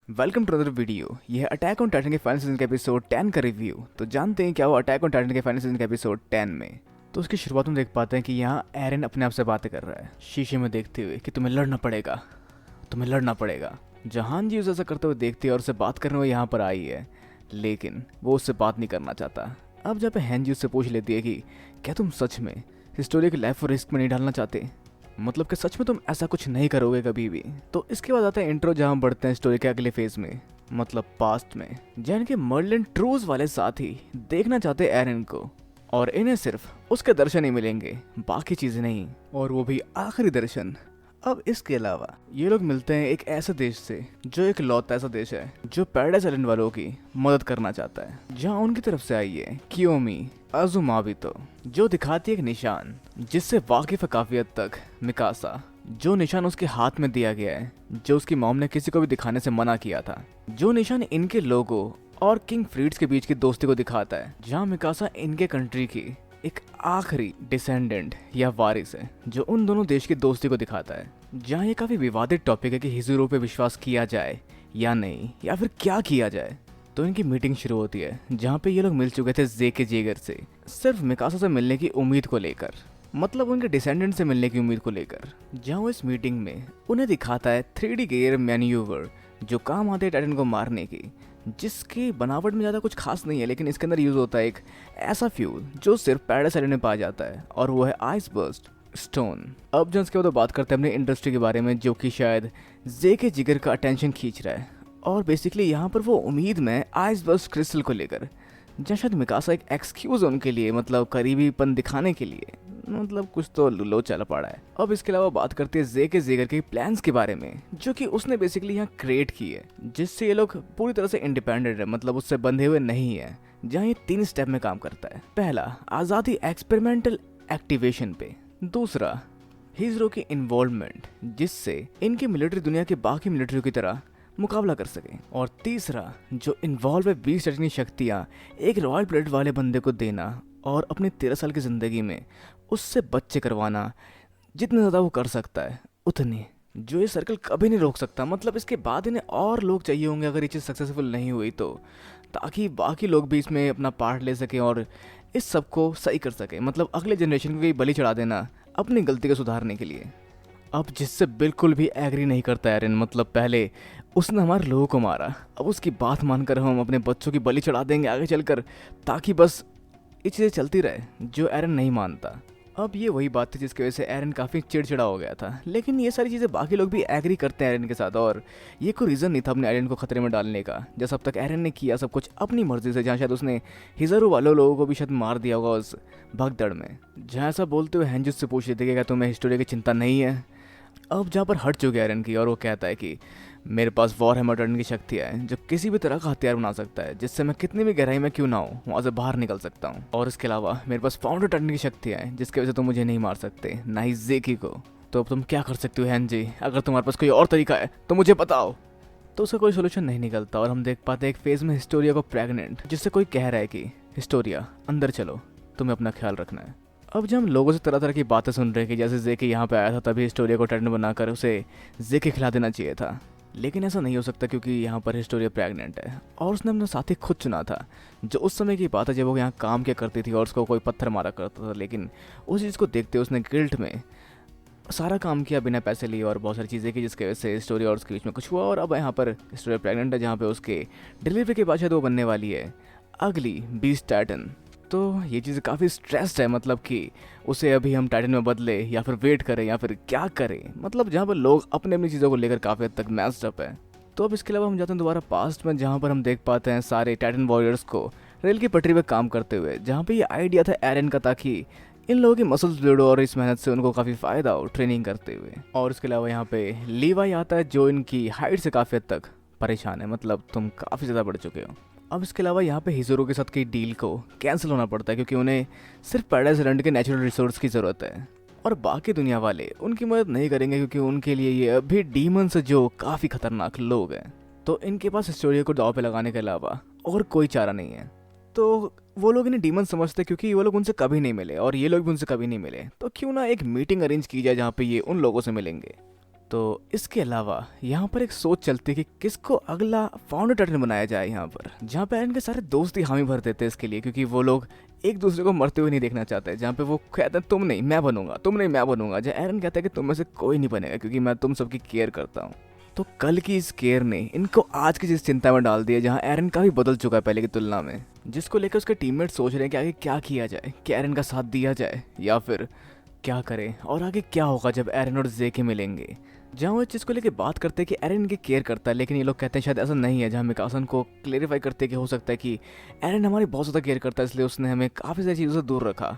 Welcome to other video. यह Attack on Titan के final season के एपिसोड 10 का रिव्यू। तो जानते हैं क्या हुआ अटैक ऑन टाइटन के फाइनल सीजन के एपिसोड 10 में। तो उसकी शुरुआत में देख पाते हैं कि यहाँ एरन अपने आप से बातें कर रहा है शीशे में देखते हुए कि तुम्हें लड़ना पड़ेगा, तुम्हें लड़ना पड़ेगा। जहान जी उसे ऐसा करते हुए देखती है और उससे बात करने हुए यहाँ पर आई है, लेकिन वो उससे बात नहीं करना चाहता। अब जब हैन जी उससे पूछ लेती है कि क्या तुम सच में हिस्टोरिया की लाइफ को रिस्क में नहीं डालना चाहते, मतलब कि सच में तुम ऐसा कुछ नहीं करोगे कभी भी। तो इसके बाद आता है इंट्रो, जहां बढ़ते हैं स्टोरी के अगले फेज में, मतलब पास्ट में, जैन के मर्लिन ट्रूज वाले साथी देखना चाहते हैं एरन को, और इन्हें सिर्फ उसके दर्शन ही मिलेंगे, बाकी चीजें नहीं, और वो भी आखिरी दर्शन। अब इसके अलावा ये लोग मिलते हैं एक ऐसे देश से जो एक लौता ऐसा देश है जो पैराडाइज आइलैंड वालों की मदद करना चाहता है, जहां उनकी तरफ से आई है कियोमी अजुमाबितो, जो दिखाती है एक निशान जिससे वाकिफ है काफी हद तक मिकासा। जो निशान उसके हाथ में दिया गया है, जो उसकी मॉम ने किसी को भी दिखाने से मना किया था, जो निशान इनके लोगों और किंग फ्रीड्स के बीच की दोस्ती को दिखाता है, जहाँ मिकासा इनके कंट्री की एक आखिरी डिसेंडेंट या वारिस है, जो उन दोनों देश की दोस्ती को दिखाता है। जहाँ ये काफी विवादित टॉपिक है कि हिजुरो पे विश्वास किया जाए या नहीं, या फिर क्या किया जाए। तो इनकी मीटिंग शुरू होती है, जहाँ पे ये लोग मिल चुके थे जेके जेगर से, सिर्फ मिकासा से मिलने की उम्मीद को लेकर, मतलब उनके डिसेंडेंट से मिलने की उम्मीद को लेकर। जहाँ वो इस मीटिंग में उन्हें दिखाता है 3D गेयर मैन्यूवर, जो काम आते हैं टाइटन को मारने की, जिसकी बनावट में ज़्यादा कुछ खास नहीं है, लेकिन इसके अंदर यूज़ होता है एक ऐसा फ्यूल जो सिर्फ पैराडाइज आइलैंड में पाया जाता है, और वो है आइस बर्स्ट स्टोन। अब जो इसके बाद बात करते हैं अपनी इंडस्ट्री के बारे में, जो कि शायद जेके जिगर का अटेंशन खींच रहा है, और बेसिकली यहाँ पर वो उम्मीद में आइस बर्स्ट क्रिस्टल को लेकर, जहाँ शायद मिकासा एक एक्सक्यूज उनके लिए, मतलब करीबीपन दिखाने के लिए, मतलब कुछ तो लो चल पड़ा है। अब इसके अलावा बात करते हैं जेके जेगर के प्लान्स के बारे में, जो कि उसने बेसिकली यहाँ क्रिएट की है, जिससे ये लोग पूरी तरह से इंडिपेंडेंट है, मतलब उससे बंधे हुए नहीं है। जहाँ ये 3 स्टेप में काम करता है। पहला, आज़ादी एक्सपेरिमेंटल एक्टिवेशन पे। दूसरा, हिजरो की इन्वॉल्वमेंट, जिससे इनकी मिलिट्री दुनिया के बाकी मिलिट्री की तरह मुकाबला कर सके। और तीसरा, जो इन्वॉल्व है 20 टन शक्तियाँ एक रॉयल ब्लड वाले बंदे को देना, और अपनी 13 साल की ज़िंदगी में उससे बच्चे करवाना, जितने ज़्यादा वो कर सकता है उतने, जो ये सर्कल कभी नहीं रोक सकता। मतलब इसके बाद इन्हें और लोग चाहिए होंगे अगर ये चीज़ सक्सेसफुल नहीं हुई तो, ताकि बाकी लोग भी इसमें अपना पार्ट ले सकें और इस सब को सही कर सकें, मतलब अगले जनरेशन को भी बलि चढ़ा देना अपनी गलती को सुधारने के लिए। अब जिससे बिल्कुल भी एग्री नहीं करता एरन, मतलब पहले उसने हमारे लोगों को मारा, अब उसकी बात मानकर हम अपने बच्चों की बलि चढ़ा देंगे आगे चलकर, ताकि बस ये चीज़ें चलती रहे, जो एरन नहीं मानता। अब ये वही बात थी जिसकी वजह से एरन काफ़ी चिड़चिड़ा हो गया था, लेकिन ये सारी चीज़ें बाकी लोग भी एग्री करते हैं एरन के साथ, और ये कोई रीज़न नहीं था अपने एरन को खतरे में डालने का, जैसे अब तक एरन ने किया सब कुछ अपनी मर्जी से, जहाँ शायद उसने हिजरो वालों लोगों को भी शायद मार दिया होगा उस भगदड़ में। जहाँ ऐसा बोलते हुए हैंजुस से पूछ लेते कि क्या तुम्हें हिस्टोरिया की चिंता नहीं है। अब जहाँ पर हट चुके एरन की, और वो कहता है कि मेरे पास वॉर हैमर टर्न की शक्ति है, जो किसी भी तरह का हथियार बना सकता है, जिससे मैं कितनी भी गहराई में क्यों ना हो वहाँ से बाहर निकल सकता हूँ। और इसके अलावा मेरे पास फाउंडर टर्न की शक्ति है, जिसकी वजह से तुम मुझे नहीं मार सकते, ना ही जेकी को। तो अब तुम क्या कर सकते हो हैन जी? अगर तुम्हारे पास कोई और तरीका है तो मुझे बताओ। तो उसका कोई सोल्यूशन नहीं निकलता, और हम देख पाते हैं एक फेज में हिस्टोरिया को प्रेग्नेंट, जिससे कोई कह रहा है कि हिस्टोरिया अंदर चलो, तुम्हें अपना ख्याल रखना है। अब जब हम लोगों से तरह तरह की बातें सुन रहे हैं कि जैसे जेके यहाँ पे आया था तभी हिस्टोरिया को टर्न बनाकर उसे जेके खिला देना चाहिए था, लेकिन ऐसा नहीं हो सकता क्योंकि यहाँ पर हिस्टोरिया प्रेग्नेंट है, और उसने अपना साथी खुद चुना था। जो उस समय की बात है जब वो यहाँ काम क्या करती थी और उसको कोई पत्थर मारा करता था, लेकिन उस चीज़ को देखते हुए उसने गिल्ट में सारा काम किया बिना पैसे लिए, और बहुत सारी चीज़ें की जिसकी वजह से हिस्टोरिया और उसके बीच में कुछ हुआ, और अब यहाँ पर हिस्टोरिया प्रेग्नेंट है, जहाँ पे उसके डिलीवरी के बाद शायद वो बनने वाली है अगली बीस्ट टाइटन। तो ये चीज़ काफ़ी स्ट्रेस्ड है, मतलब कि उसे अभी हम टाइटन में बदले या फिर वेट करें या फिर क्या करें, मतलब जहाँ पर लोग अपने अपनी चीज़ों को लेकर काफ़ी हद तक मैस्ड अप है। तो अब इसके अलावा हम जाते हैं दोबारा पास्ट में, जहाँ पर हम देख पाते हैं सारे टाइटन वॉरियर्स को रेल की पटरी पर काम करते हुए, जहाँ पे ये आइडिया था एरन का, ताकि इन लोगों की मसल्स बिल्ड हो और इस मेहनत से उनको काफ़ी फ़ायदा हो ट्रेनिंग करते हुए। और इसके अलावा यहाँ पे लीवाई आता है, जो इनकी हाइट से काफ़ी हद तक परेशान है, मतलब तुम काफ़ी ज़्यादा बढ़ चुके हो। अब इसके अलावा यहाँ पे हिजरो के साथ की डील को कैंसिल होना पड़ता है, क्योंकि उन्हें सिर्फ पैराडाइज आइलैंड के नेचुरल रिसोर्स की ज़रूरत है, और बाकी दुनिया वाले उनकी मदद नहीं करेंगे, क्योंकि उनके लिए ये अभी डीमंस जो काफ़ी खतरनाक लोग हैं। तो इनके पास हिस्टोरिया को दाव पे लगाने के अलावा और कोई चारा नहीं है। तो वो लोग इन्हें डीमन समझते क्योंकि वो लोग उनसे कभी नहीं मिले और ये लोग भी उनसे कभी नहीं मिले, तो क्यों ना एक मीटिंग अरेंज की जाए जहाँ पे ये उन लोगों से मिलेंगे। तो इसके अलावा यहाँ पर एक सोच चलती है कि किसको अगला फाउंडर टाइटन बनाया जाए यहाँ पर, जहाँ पे एरन के सारे दोस्त ही हामी भर देते हैं इसके लिए, क्योंकि वो लोग एक दूसरे को मरते हुए नहीं देखना चाहते। जहाँ पे वो कहते हैं तुम नहीं मैं बनूंगा, तुम नहीं मैं बनूंगा, जहाँ एरन कहता है कि तुम में से कोई नहीं बनेगा क्योंकि मैं तुम सबकी केयर करता हूँ। तो कल की इस केयर ने इनको आज की जिस चिंता में डाल दिया, जहाँ एरन काफी बदल चुका है पहले की तुलना में, जिसको लेकर उसके टीममेट सोच रहे हैं कि आगे क्या किया जाए, कि एरन का साथ दिया जाए या फिर क्या करें, और आगे क्या होगा जब एरन और जेके मिलेंगे। जहाँ वो इस चीज़ को लेकर बात करते हैं कि एरन इनकी केयर करता है, लेकिन ये लोग कहते हैं शायद ऐसा नहीं है। जहाँ मिकासन को क्लेरिफाई करते हैं कि हो सकता है कि एरन हमारी बहुत ज़्यादा केयर करता है, इसलिए उसने हमें काफ़ी सारी चीज़ों से दूर रखा।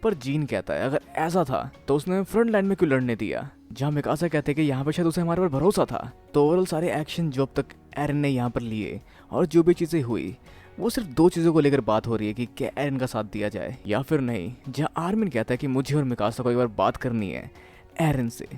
पर जीन कहता है अगर ऐसा था तो उसने हमें फ्रंट लाइन में क्यों लड़ने दिया। जहाँ मिकासा कहते हैं कि यहाँ पर शायद उसे हमारे पर भरोसा था। तो ओवरऑल सारे एक्शन जो अब तक एरन ने यहाँ पर लिए और जो भी चीज़ें हुई, वो सिर्फ दो चीज़ों को लेकर बात हो रही है कि क्या एरन का साथ दिया जाए या फिर नहीं। जहाँ आर्मिन कहता है कि मुझे और मिकासा को एक बार बात करनी है एरन से,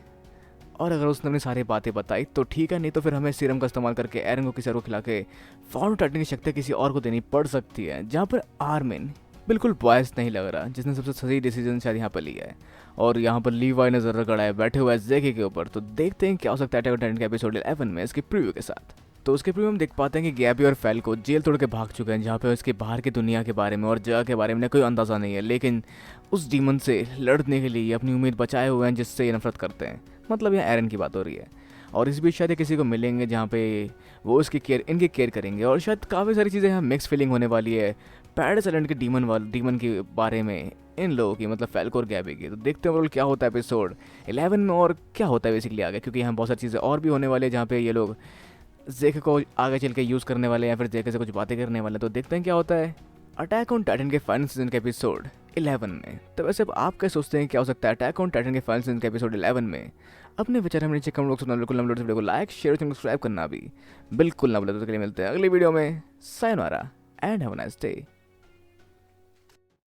और अगर उसने अपनी सारी बातें बताई तो ठीक है, नहीं तो फिर हमें सीरम का इस्तेमाल करके एरन को किसी और को खिला के फाउंडर टाइटन की शक्ति किसी और को देनी पड़ सकती है। जहाँ पर आर्मिन बिल्कुल बॉयस नहीं लग रहा, जिसने सबसे सही डिसीजन शायद यहाँ पर लिया है। और यहाँ पर लीवाई ने जरा गड़ा है बैठे हुए जेके के ऊपर। तो देखते हैं क्या हो सकता है अटैक ऑन टाइटन के एपिसोड 11 में इसके प्रीव्यू के साथ। तो उसके प्रीव्यू में देख पाते हैं कि गैबी और फैल्को जेल तोड़ के भाग चुके हैं, जहाँ पे उसके बाहर की दुनिया के बारे में और जगह के बारे में कोई अंदाज़ा नहीं है, लेकिन उस डीमन से लड़ने के लिए अपनी उम्मीद बचाए हुए हैं जिससे ये नफरत करते हैं। मतलब यहाँ एरन की बात हो रही है। और इस बीच शायद किसी को मिलेंगे जहाँ पे वो इसकी केयर इनकी केयर करेंगे, और शायद काफ़ी सारी चीज़ें यहाँ मिक्स फीलिंग होने वाली है पैराडाइज आइलैंड के डीमन के बारे में इन लोगों की, मतलब फैल्को और गैबी की। तो देखते हैं ओवरऑल क्या होता है एपिसोड 11 में और क्या होता है बेसिकली आगे, क्योंकि यहाँ बहुत सारी चीज़ें और भी होने वाली है जहाँ पे ये लोग जेके को आगे चल के यूज़ करने वाले हैं या फिर जेके से कुछ बातें करने वाले हैं। तो देखते हैं क्या होता है अटैक ऑन टाइटन के फाइनल सीजन के एपिसोड 11 में। तो वैसे अब आप क्या सोचते हैं क्या हो सकता है अटैक ऑन टाइटन के फाइनल सीजन के एपिसोड 11 में? अपने विचार हमें नीचे कमेंट बॉक्स में बिल्कुल ना वीडियो को लाइक शेयर और सब्सक्राइब करना भी बिल्कुल ना भूलें। तो के लिए मिलते हैं अगली वीडियो में। Sayonara and have a nice day.